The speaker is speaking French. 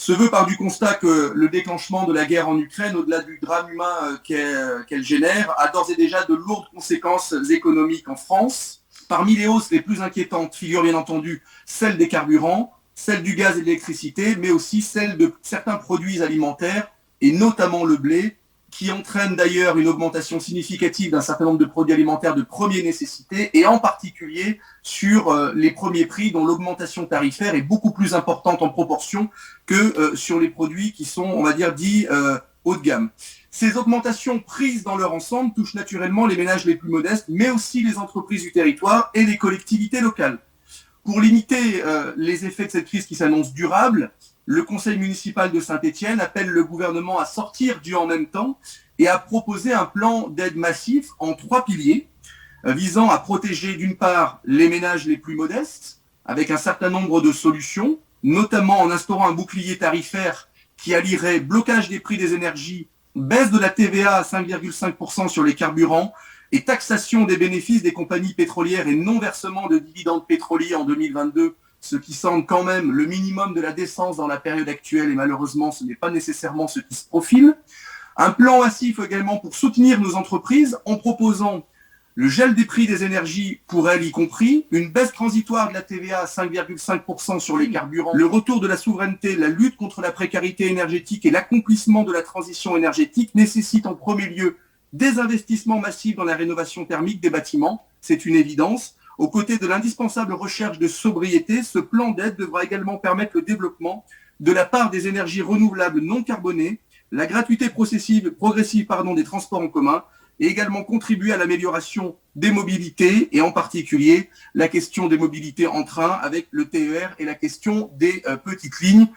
se veut part du constat que le déclenchement de la guerre en Ukraine, au-delà du drame humain qu'elle génère, a d'ores et déjà de lourdes conséquences économiques en France. Parmi les hausses les plus inquiétantes figurent bien entendu celle des carburants, celle du gaz et de l'électricité, mais aussi celle de certains produits alimentaires, et notamment le blé, qui entraîne d'ailleurs une augmentation significative d'un certain nombre de produits alimentaires de première nécessité, et en particulier sur les premiers prix, dont l'augmentation tarifaire est beaucoup plus importante en proportion que sur les produits qui sont, on va dire, dits haut de gamme. Ces augmentations prises dans leur ensemble touchent naturellement les ménages les plus modestes, mais aussi les entreprises du territoire et les collectivités locales. Pour limiter les effets de cette crise qui s'annonce durable, le conseil municipal de Saint-Étienne appelle le gouvernement à sortir du en même temps et à proposer un plan d'aide massif en 3 piliers, visant à protéger d'une part les ménages les plus modestes, avec un certain nombre de solutions, notamment en instaurant un bouclier tarifaire qui allierait blocage des prix des énergies, baisse de la TVA à 5,5% sur les carburants et taxation des bénéfices des compagnies pétrolières et non-versement de dividendes pétroliers en 2022, ce qui semble quand même le minimum de la décence dans la période actuelle, et malheureusement ce n'est pas nécessairement ce qui se profile. Un plan massif également pour soutenir nos entreprises en proposant le gel des prix des énergies pour elles y compris, une baisse transitoire de la TVA à 5,5% sur les carburants, le retour de la souveraineté, la lutte contre la précarité énergétique et l'accomplissement de la transition énergétique nécessitent en premier lieu des investissements massifs dans la rénovation thermique des bâtiments, c'est une évidence. Aux côtés de l'indispensable recherche de sobriété, ce plan d'aide devra également permettre le développement de la part des énergies renouvelables non carbonées, la gratuité progressive des transports en commun, et également contribuer à l'amélioration des mobilités, et en particulier la question des mobilités en train avec le TER et la question des petites lignes.